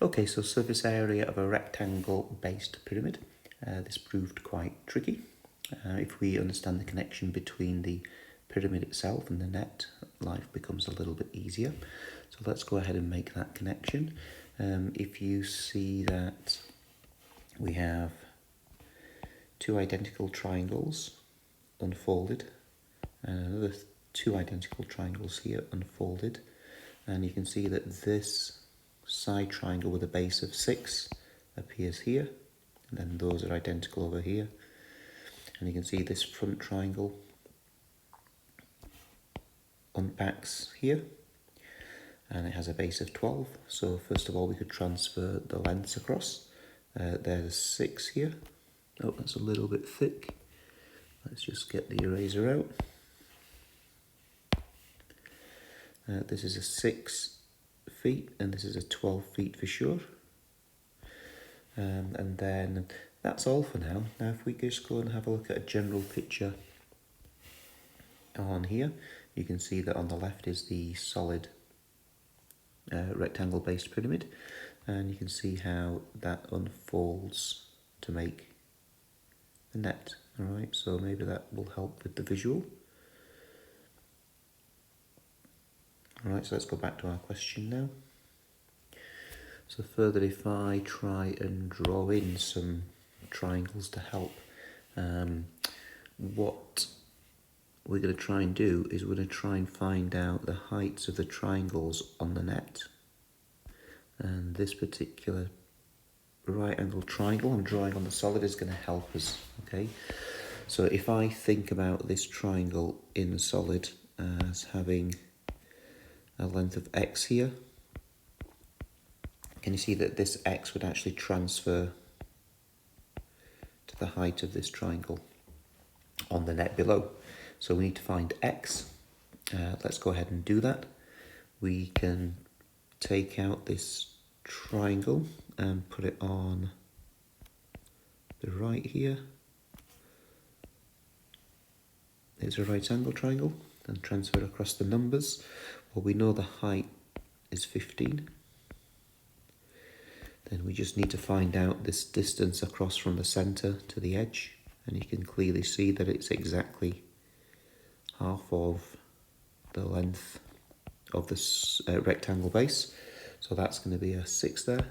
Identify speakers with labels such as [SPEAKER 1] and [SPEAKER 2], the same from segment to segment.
[SPEAKER 1] Okay, so surface area of a rectangle-based pyramid. This proved quite tricky. If we understand the connection between the pyramid itself and the net, life becomes a little bit easier. So let's go ahead and make that connection. If you see that we have two identical triangles unfolded, and another two identical triangles here unfolded, and you can see that this side triangle with a base of 6 appears here, and then those are identical over here, and you can see this front triangle unpacks here, and it has a base of 12. So first of all we could transfer the lengths across. There's 6 here. Oh, that's a little bit thick. Let's just get the eraser out. This is a 6 feet and this is a 12 feet for sure. And then that's all for now. Now if we just go and have a look at a general picture on here, you can see that on the left is the solid rectangle based pyramid, and you can see how that unfolds to make the net. Alright, so maybe that will help with the visual. Alright, so let's go back to our question now. So further, if I try and draw in some triangles to help, what we're going to try and do is we're going to try and find out the heights of the triangles on the net. And this particular right angle triangle I'm drawing on the solid is going to help us, okay? So if I think about this triangle in the solid as having a length of x here, can you see that this x would actually transfer to the height of this triangle on the net below? So we need to find x. Let's go ahead and do that. We can take out this triangle and put it on the right here. There's a right angle triangle and transfer across the numbers. Well, we know the height is 15. Then we just need to find out this distance across from the center to the edge, and you can clearly see that it's exactly half of the length of this rectangle base. So that's going to be a 6 there.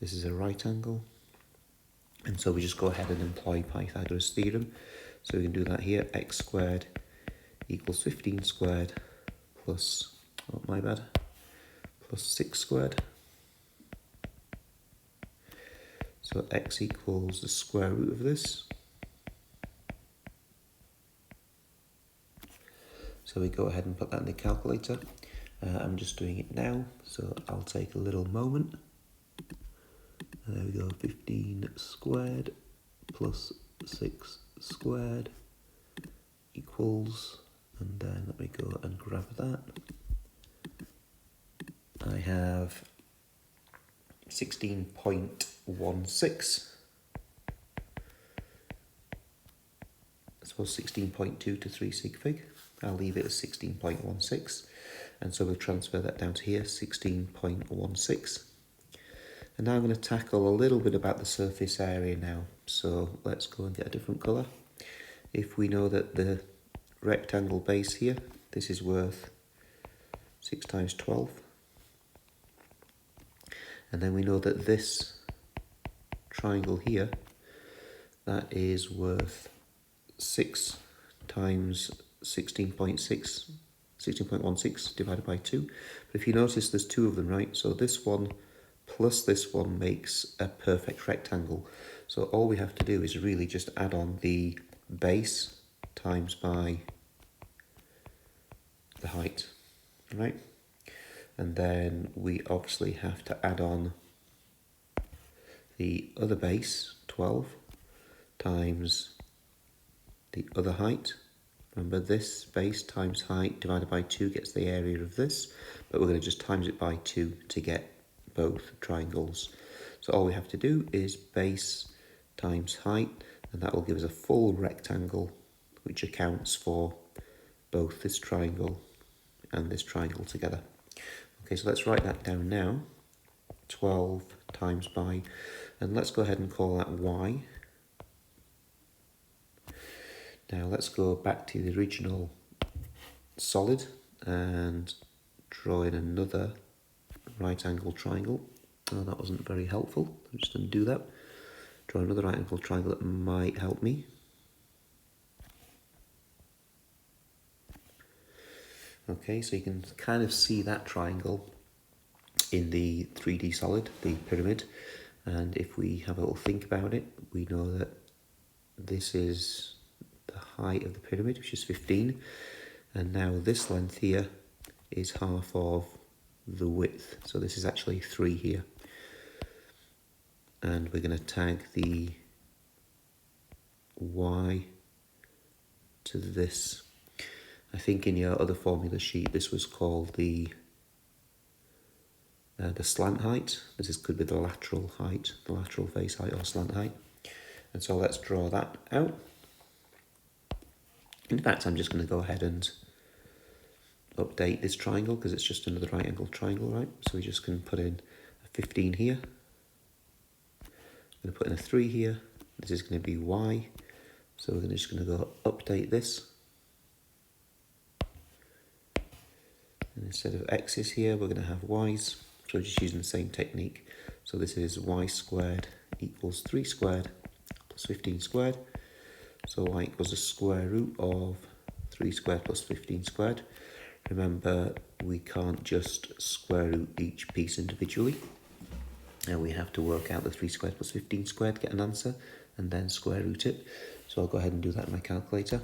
[SPEAKER 1] This is a right angle. And so we just go ahead and employ Pythagoras' theorem. So we can do that here. X squared equals 15 squared plus, oh my bad, plus 6 squared. So x equals the square root of this. So we go ahead and put that in the calculator. I'm just doing it now, so I'll take a little moment. And there we go, 15 squared plus 6 squared equals, and then let me go and grab that. I have 16.16. I suppose 16.2 to 3 sig fig. I'll leave it as 16.16. And so we'll transfer that down to here, 16.16. And now I'm going to tackle a little bit about the surface area now. So let's go and get a different colour. If we know that the rectangle base here, this is worth 6 times 12. And then we know that this triangle here, that is worth 6 times 16.16 divided by 2. But if you notice, there's 2 of them, right? So this one plus this one makes a perfect rectangle. So all we have to do is really just add on the base times by the height, right? And then we obviously have to add on the other base, 12, times the other height. Remember, this base times height divided by 2 gets the area of this, but we're going to just times it by 2 to get both triangles. So all we have to do is base times height, and that will give us a full rectangle, which accounts for both this triangle and this triangle together. Okay, so let's write that down now. 12 times by, and let's go ahead and call that y. Now let's go back to the original solid and draw in another right angle triangle. Oh, that wasn't very helpful. I'm just going to do that. Draw another right angle triangle that might help me. Okay, so you can kind of see that triangle in the 3D solid, the pyramid. And if we have a little think about it, we know that this is the height of the pyramid, which is 15. And now this length here is half of the width. So this is actually 3 here. And we're going to tag the y to this. I think in your other formula sheet this was called the slant height. This could be the lateral height, the lateral face height or slant height. And so let's draw that out. In fact, I'm just going to go ahead and update this triangle because it's just another right angle triangle, right? So we just can put in a 15 here. I'm going to put in a 3 here. This is going to be y. So we're just going to go update this. And instead of x's here, we're going to have y's. So we're just using the same technique. So this is y squared equals 3 squared plus 15 squared. So y equals the square root of 3 squared plus 15 squared. Remember, we can't just square root each piece individually. And we have to work out the 3 squared plus 15 squared, get an answer, and then square root it. So I'll go ahead and do that in my calculator.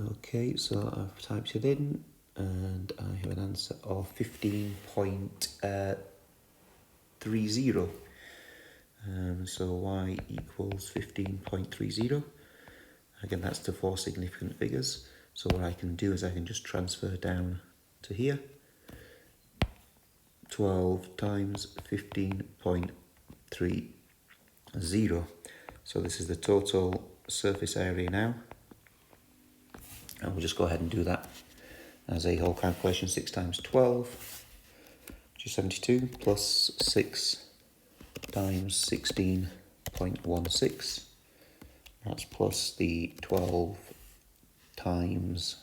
[SPEAKER 1] Okay, so I've typed it in and I have an answer of 15.30. So y equals 15.30. Again, that's to 4 significant figures. So what I can do is I can just transfer down to here. 12 times 15.30. So this is the total surface area now. And we'll just go ahead and do that as a whole calculation. 6 times 12, which is 72, plus 6 times 16.16. That's plus the 12 times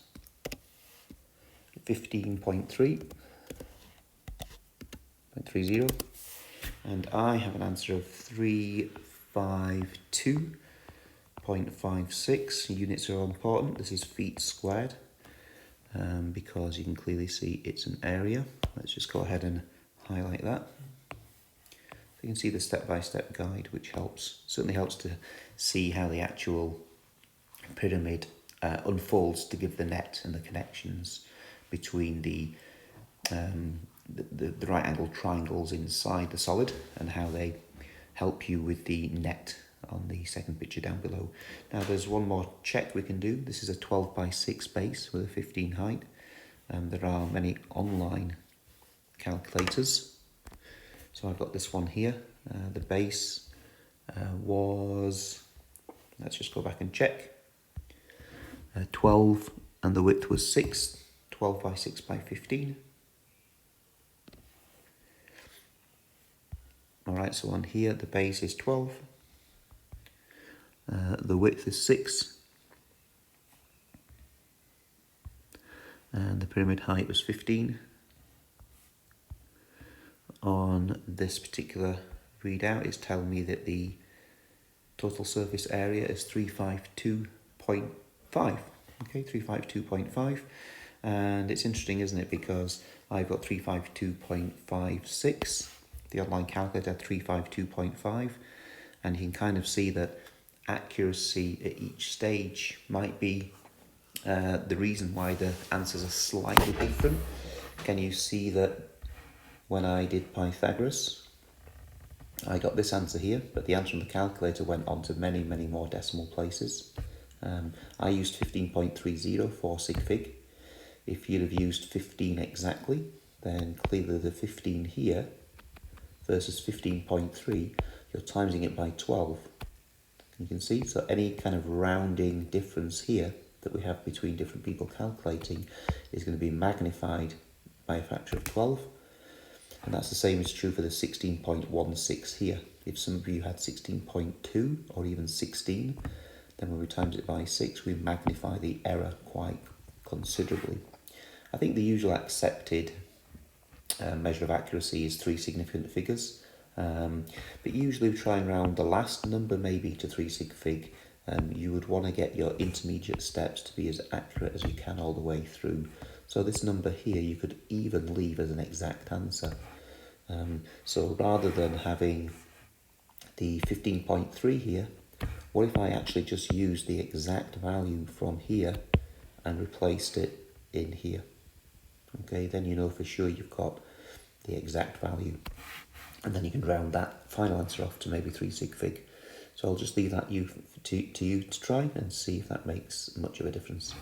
[SPEAKER 1] 15.30. And I have an answer of 352.56. Units are all important. This is feet squared because you can clearly see it's an area. Let's just go ahead and highlight that. You can see the step-by-step guide, which certainly helps to see how the actual pyramid unfolds to give the net and the connections between the right angle triangles inside the solid and how they help you with the net on the second picture down below. Now there's one more check we can do. This is a 12 by 6 base with a 15 height. There are many online calculators. So I've got this one here. The base was, let's just go back and check, 12 and the width was 6, 12 by 6 by 15. Alright, so on here the base is 12, the width is 6, and the pyramid height was 15. On this particular readout, it's telling me that the total surface area is 352.5. Okay, 352.5. And it's interesting, isn't it? Because I've got 352.56. The online calculator had 352.5. And you can kind of see that accuracy at each stage might be the reason why the answers are slightly different. Can you see that when I did Pythagoras, I got this answer here, but the answer on the calculator went on to many, many more decimal places. I used 15.30 for sig fig. If you'd have used 15 exactly, then clearly the 15 here versus 15.3, you're timesing it by 12. You can see, so any kind of rounding difference here that we have between different people calculating is going to be magnified by a factor of 12. And that's the same is true for the 16.16 here. If some of you had 16.2 or even 16, then when we times it by 6, we magnify the error quite considerably. I think the usual accepted measure of accuracy is 3 significant figures. But usually we try and round the last number maybe to 3 sig fig. You would want to get your intermediate steps to be as accurate as you can all the way through. So this number here you could even leave as an exact answer. So rather than having the 15.3 here, what if I actually just used the exact value from here and replaced it in here? Okay, then you know for sure you've got the exact value. And then you can round that final answer off to maybe 3 sig fig. So I'll just leave that to you to try and see if that makes much of a difference.